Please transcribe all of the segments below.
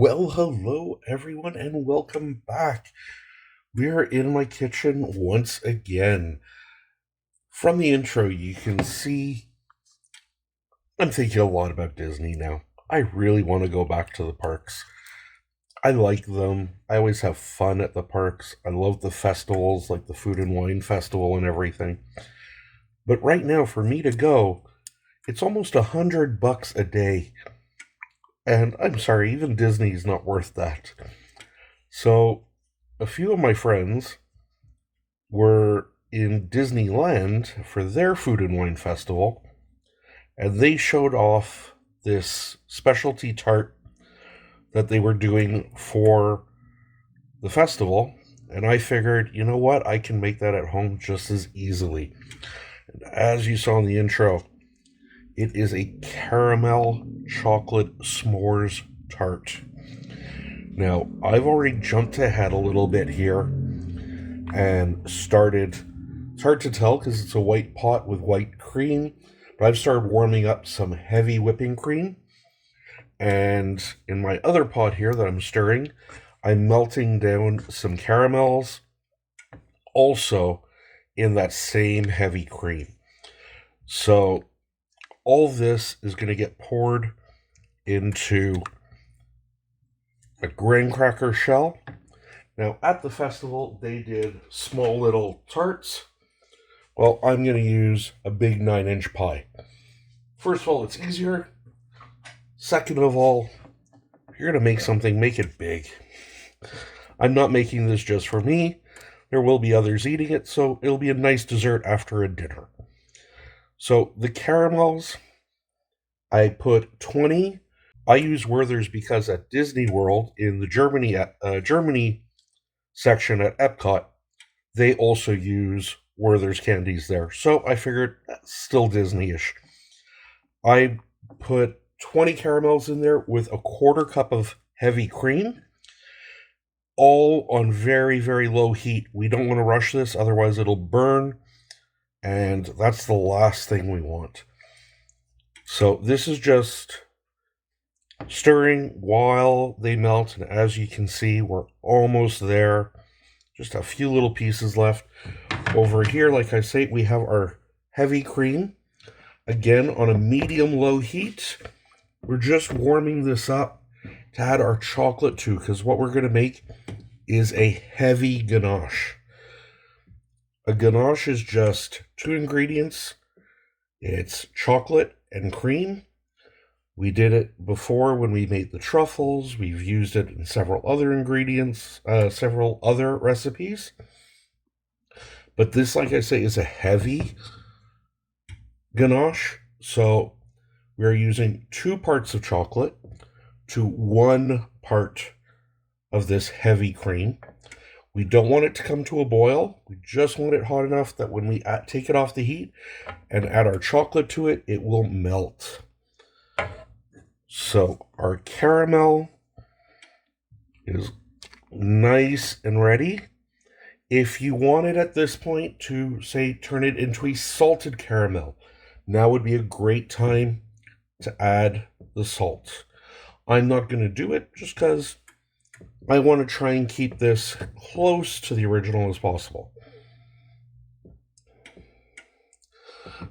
Well, hello everyone, and welcome back. We are in my kitchen once again. From the intro, you can see I'm thinking a lot about Disney now. I really want to go back to the parks. I like them. I always have fun at the parks. I love the festivals, like the Food and Wine Festival and everything. But right now, for me to go, it's almost $100 a day. And I'm sorry, even Disney's not worth that. So, a few of my friends were in Disneyland for their Food and Wine Festival, and they showed off this specialty tart that they were doing for the festival. And I figured, you know what, I can make that at home just as easily. And as you saw in the intro, it is a caramel chocolate s'mores tart. Now, I've already jumped ahead a little bit here and started. It's hard to tell because it's a white pot with white cream, but I've started warming up some heavy whipping cream. And in my other pot here that I'm stirring, I'm melting down some caramels, also in that same heavy cream. So all this is going to get poured into a graham cracker shell. Now, at the festival, they did small little tarts. Well, I'm going to use a big 9-inch pie. First of all, it's easier. Second of all, if you're going to make something, make it big. I'm not making this just for me. There will be others eating it, so it'll be a nice dessert after a dinner. So the caramels, I put 20. I use Werther's because at Disney World in the Germany section at Epcot, they also use Werther's candies there. So I figured that's still Disney-ish. I put 20 caramels in there with a quarter cup of heavy cream, all on very, very low heat. We don't want to rush this, otherwise it'll burn, and that's the last thing we want. So this is just stirring while they melt, and as you can see, we're almost there. Just a few little pieces left. Over here, like I say, we have our heavy cream. Again, on a medium-low heat. We're just warming this up to add our chocolate to, because what we're going to make is a heavy ganache. A ganache is just 2 ingredients. It's chocolate and cream. We did it before when we made the truffles. We've used it in several other ingredients, several other recipes. But this, like I say, is a heavy ganache. So we're using 2 parts of chocolate to 1 part of this heavy cream. We don't want it to come to a boil. We just want it hot enough that when we take it off the heat and add our chocolate to it, it will melt. So our caramel is nice and ready. If you wanted at this point to, say, turn it into a salted caramel, now would be a great time to add the salt. I'm not going to do it just because I want to try and keep this close to the original as possible.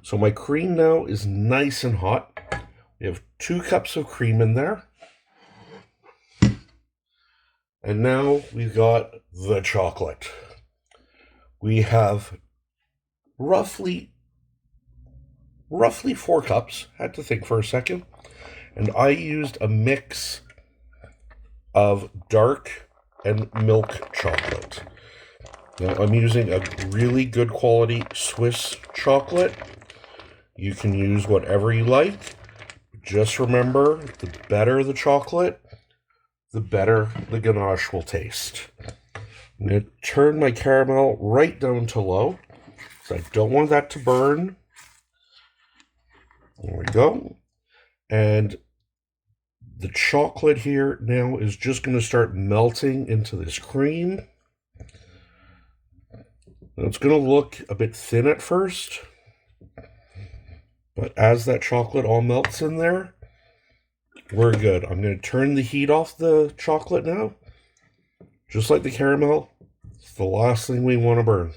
So my cream now is nice and hot. We have 2 cups of cream in there. And now we've got the chocolate. We have roughly 4 cups. Had to think for a second. And I used a mix of dark and milk chocolate. Now I'm using a really good quality Swiss chocolate. You can use whatever you like. Just remember, the better the chocolate, the better the ganache will taste. I'm going to turn my caramel right down to low, because I don't want that to burn. There we go. And the chocolate here now is just going to start melting into this cream. Now it's going to look a bit thin at first, but as that chocolate all melts in there, we're good. I'm going to turn the heat off the chocolate now. Just like the caramel, it's the last thing we want to burn.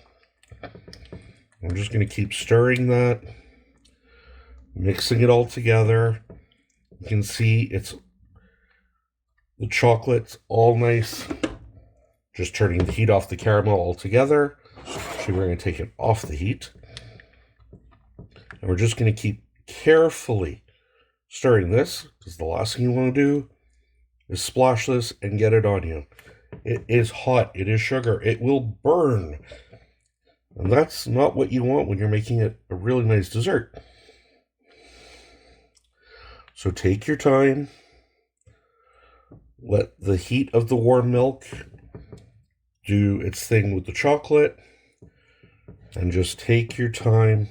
I'm just going to keep stirring that, mixing it all together. You can see the chocolate's all nice. Just turning the heat off the caramel altogether. Actually, we're going to take it off the heat. And we're just going to keep carefully stirring this, because the last thing you want to do is splash this and get it on you. It is hot. It is sugar. It will burn. And that's not what you want when you're making it a really nice dessert. So take your time. Let the heat of the warm milk do its thing with the chocolate. And just take your time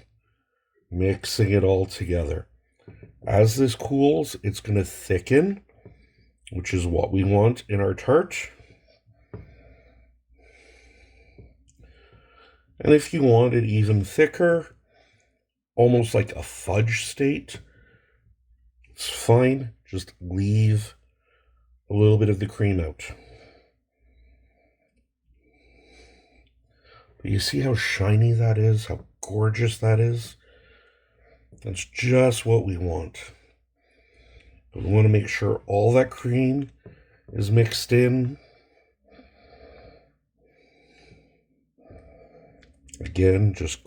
mixing it all together. As this cools, it's going to thicken, which is what we want in our tart. And if you want it even thicker, almost like a fudge state, it's fine. Just leave a little bit of the cream out. But you see how shiny that is? How gorgeous that is? That's just what we want. But we want to make sure all that cream is mixed in. Again, just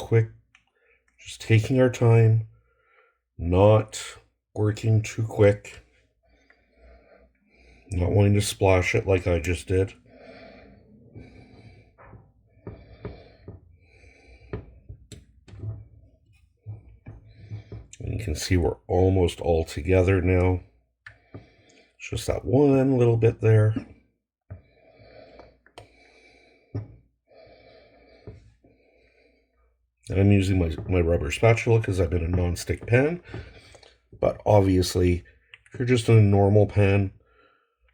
taking our time, not working too quick, not wanting to splash it like I just did. And you can see we're almost all together now. It's just that one little bit there. And I'm using my rubber spatula because I'm in a non-stick pan. But obviously, if you're just in a normal pan,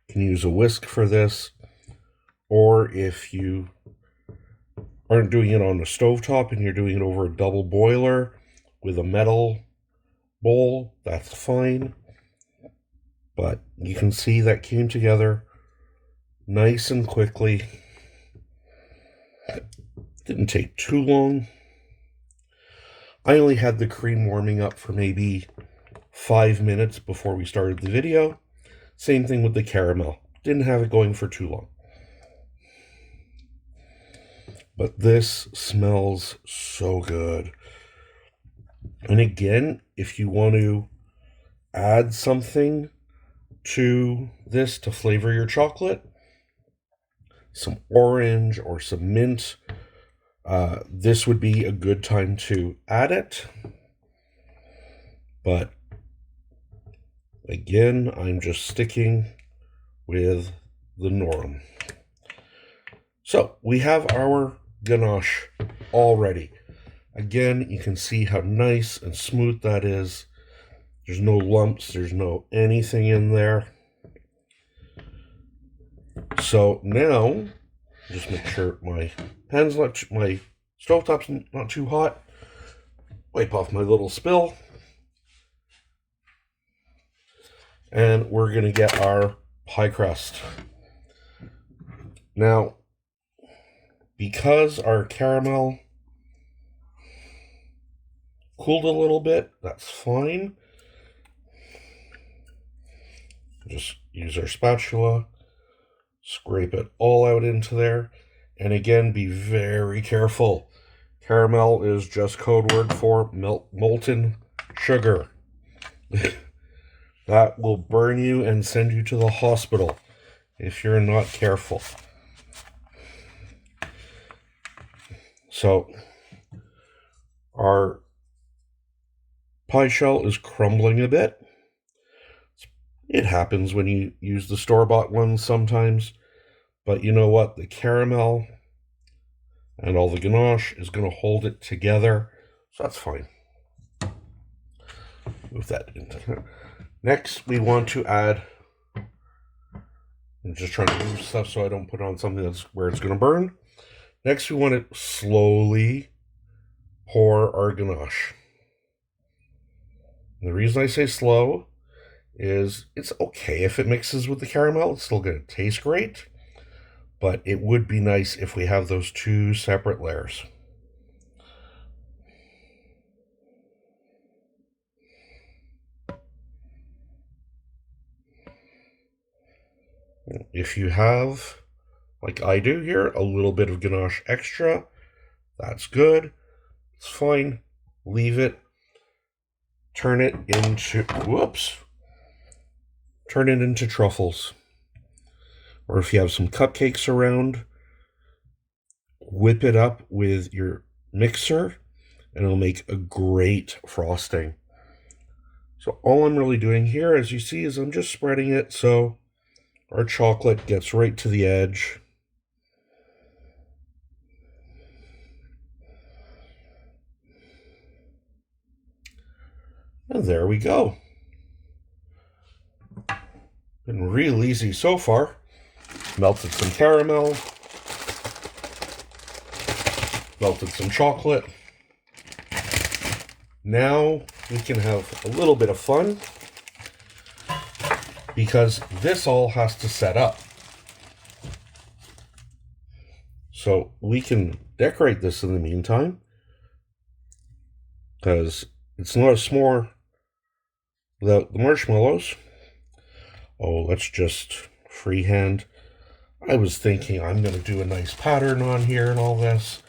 you can use a whisk for this. Or if you aren't doing it on a stovetop and you're doing it over a double boiler with a metal bowl, that's fine. But you can see that came together nice and quickly. Didn't take too long. I only had the cream warming up for maybe 5 minutes before we started the video. Same thing with the caramel. Didn't have it going for too long. But this smells so good. And again, if you want to add something to this to flavor your chocolate, some orange or some mint, this would be a good time to add it. But again, I'm just sticking with the norm. So we have our ganache all ready. Again, you can see how nice and smooth that is. There's no lumps, there's no anything in there. So now, just make sure my stovetop's not too hot. Wipe off my little spill. And we're going to get our pie crust. Now, because our caramel cooled a little bit, that's fine. Just use our spatula, scrape it all out into there. And again, be very careful. Caramel is just code word for molten sugar. That will burn you and send you to the hospital if you're not careful. So, our pie shell is crumbling a bit. It happens when you use the store-bought ones sometimes. But you know what? The caramel and all the ganache is going to hold it together. So that's fine. Move that into. Next, we want to add. I'm just trying to move stuff so I don't put it on something that's where it's going to burn. Next, we want to slowly pour our ganache. And the reason I say slow is it's okay if it mixes with the caramel. It's still going to taste great, but it would be nice if we have those two separate layers. If you have, like I do here, a little bit of ganache extra, that's good. It's fine. Leave it. Turn it into, turn it into truffles. Or if you have some cupcakes around, whip it up with your mixer and it'll make a great frosting. So all I'm really doing here, as you see, is I'm just spreading it so our chocolate gets right to the edge. And there we go. Been real easy so far. Melted some caramel. Melted some chocolate. Now we can have a little bit of fun because this all has to set up. So we can decorate this in the meantime because it's not a s'more without the marshmallows. Oh, let's just freehand. I was thinking I'm going to do a nice pattern on here and all this.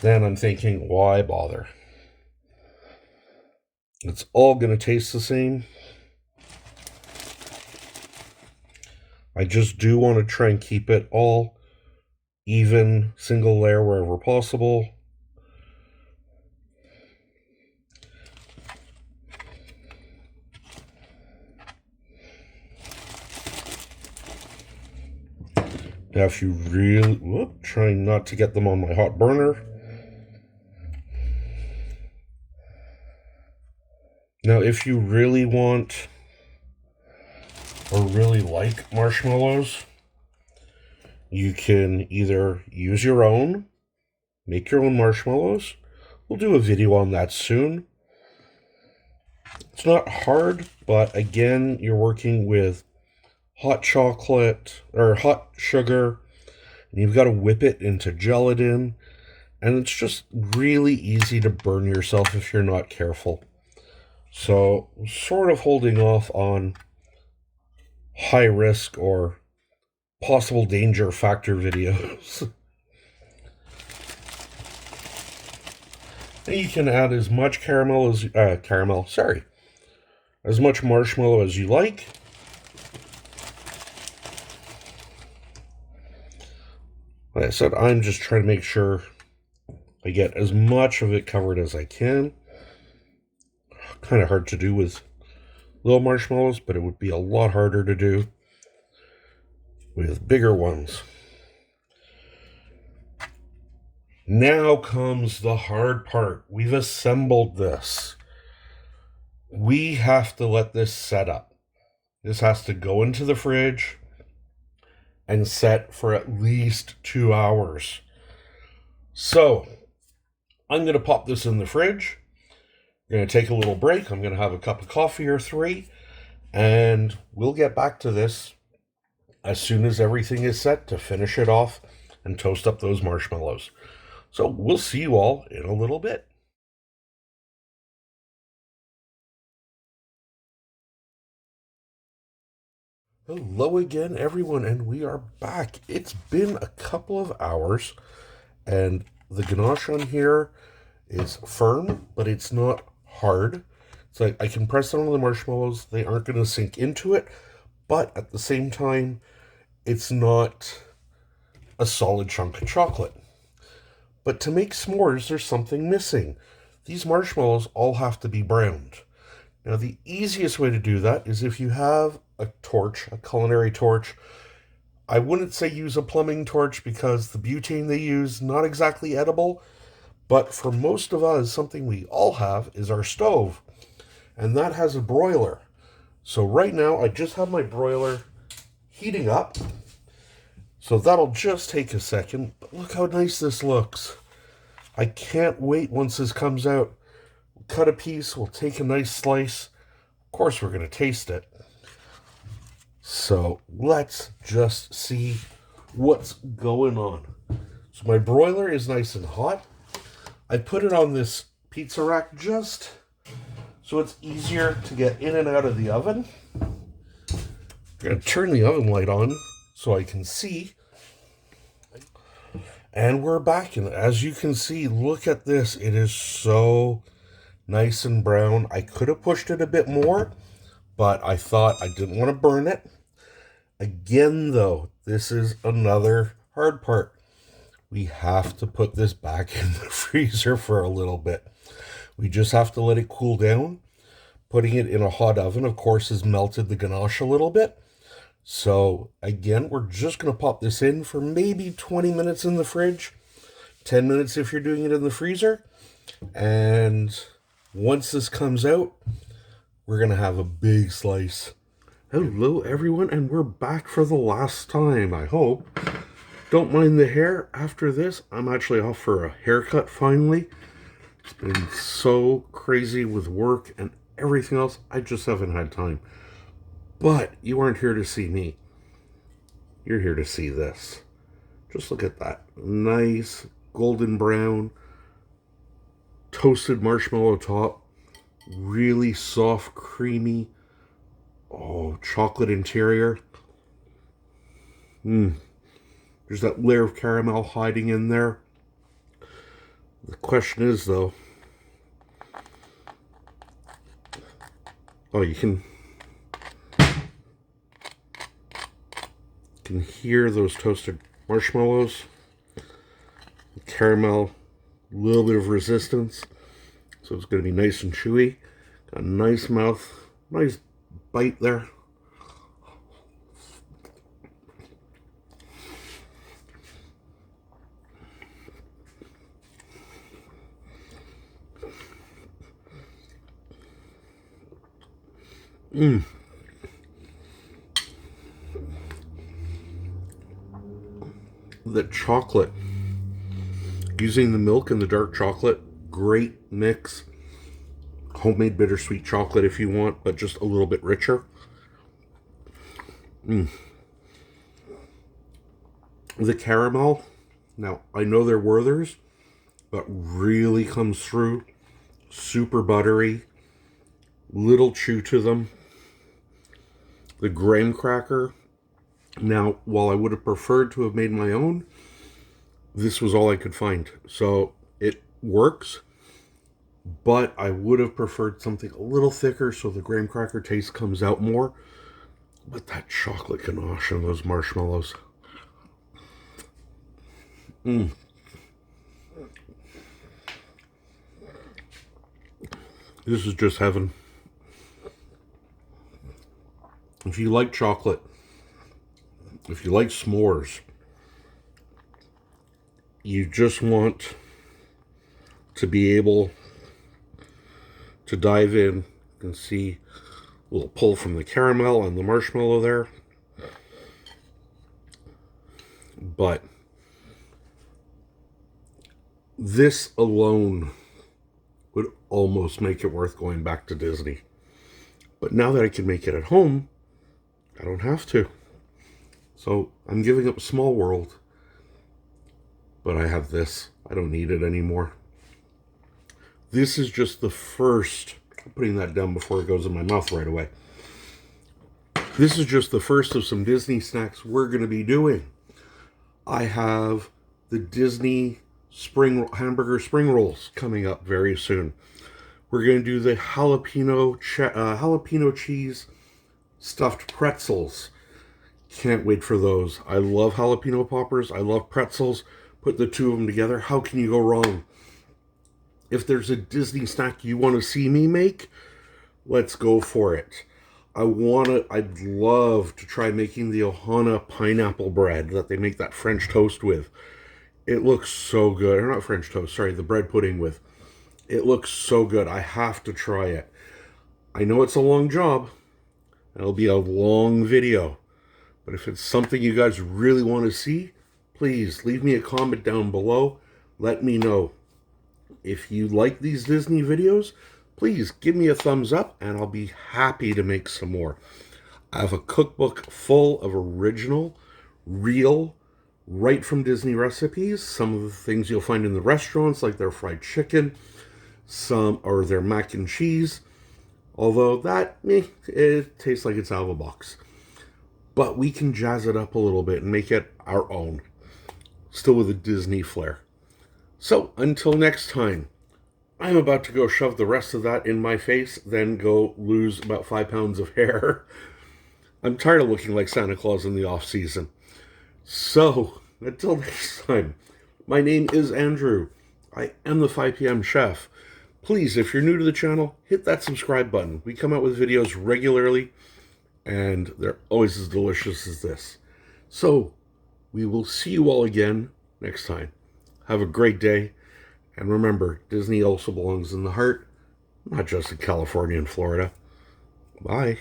Then I'm thinking, why bother? It's all going to taste the same. I just do want to try and keep it all even, single layer wherever possible. Now if you really, trying not to get them on my hot burner. Now if you really want or really like marshmallows, you can either use your own, make your own marshmallows. We'll do a video on that soon. It's not hard, but again, you're working with hot chocolate or hot sugar, and you've got to whip it into gelatin, and it's just really easy to burn yourself if you're not careful. So, sort of holding off on high risk or possible danger factor videos. And you can add as much as much marshmallow as you like. Like I said, I'm just trying to make sure I get as much of it covered as I can. Kind of hard to do with little marshmallows, but it would be a lot harder to do with bigger ones. Now comes the hard part. We've assembled this. We have to let this set up. This has to go into the fridge and set for at least 2 hours. So, I'm going to pop this in the fridge. I'm going to take a little break. I'm going to have a cup of coffee or 3. And we'll get back to this as soon as everything is set to finish it off and toast up those marshmallows. So we'll see you all in a little bit. Hello again, everyone, and we are back. It's been a couple of hours, and the ganache on here is firm, but it's not hard. It's like I can press on the marshmallows, they aren't going to sink into it, but at the same time, it's not a solid chunk of chocolate. But to make s'mores, there's something missing. These marshmallows all have to be browned. Now, the easiest way to do that is if you have a torch, a culinary torch. I wouldn't say use a plumbing torch because the butane they use, not exactly edible, but for most of us, something we all have is our stove, and that has a broiler. So right now, I just have my broiler heating up, so that'll just take a second, but look how nice this looks. I can't wait once this comes out. We'll cut a piece, we'll take a nice slice, course, we're going to taste it. So let's just see what's going on. So my broiler is nice and hot. I put it on this pizza rack just so it's easier to get in and out of the oven. I'm going to turn the oven light on so I can see. And we're back, and as you can see, look at this. It is so nice and brown. I could have pushed it a bit more, but I thought I didn't want to burn it. Again, though, this is another hard part. We have to put this back in the freezer for a little bit. We just have to let it cool down. Putting it in a hot oven, of course, has melted the ganache a little bit. So, again, we're just going to pop this in for maybe 20 minutes in the fridge. 10 minutes if you're doing it in the freezer. And once this comes out, we're going to have a big slice. Hello, everyone, and we're back for the last time, I hope. Don't mind the hair. After this, I'm actually off for a haircut finally. It's been so crazy with work and everything else. I just haven't had time. But you aren't here to see me. You're here to see this. Just look at that. Nice golden brown toasted marshmallow top. Really soft, creamy. Oh, chocolate interior. There's that layer of caramel hiding in there. The question is, though, oh, you can hear those toasted marshmallows. Caramel, a little bit of resistance. So it's going to be nice and chewy. Got a nice mouth, nice bite there. The chocolate, using the milk and the dark chocolate, great mix. Homemade bittersweet chocolate if you want, but just a little bit richer. The caramel, now I know they're Werther's, but really comes through. Super buttery, little chew to them. The graham cracker, now while I would have preferred to have made my own, this was all I could find. So it works, but I would have preferred something a little thicker so the graham cracker taste comes out more. But that chocolate ganache and those marshmallows. This is just heaven. If you like chocolate, if you like s'mores, you just want to be able to dive in. You can see a little pull from the caramel and the marshmallow there. But this alone would almost make it worth going back to Disney. But now that I can make it at home, I don't have to. So I'm giving up Small World. But I have this. I don't need it anymore. This is just the first. I'm putting that down before it goes in my mouth right away. This is just the first of some Disney snacks we're going to be doing. I have the Disney hamburger spring rolls coming up very soon. We're going to do the jalapeno cheese stuffed pretzels. Can't wait for those. I love jalapeno poppers. I love pretzels. Put the two of them together. How can you go wrong? If there's a Disney snack you want to see me make, let's go for it. I'd love to try making the Ohana pineapple bread that they make that French toast with. It looks so good. Or not French toast, sorry, the bread pudding with. It looks so good. I have to try it. I know it's a long job. It'll be a long video. But if it's something you guys really want to see, please leave me a comment down below. Let me know. If you like these Disney videos, please give me a thumbs up and I'll be happy to make some more. I have a cookbook full of original, real, right from Disney recipes. Some of the things you'll find in the restaurants, like their fried chicken, some or their mac and cheese. Although that, it tastes like it's out of a box. But we can jazz it up a little bit and make it our own, still with a Disney flair. So until next time, I'm about to go shove the rest of that in my face, then go lose about 5 pounds of hair. I'm tired of looking like Santa Claus in the off season. So until next time, my name is Andrew. I am the 5 p.m. chef. Please, if you're new to the channel, hit that subscribe button. We come out with videos regularly, and they're always as delicious as this. So we will see you all again next time. Have a great day. And remember, Disney also belongs in the heart, not just in California and Florida. Bye.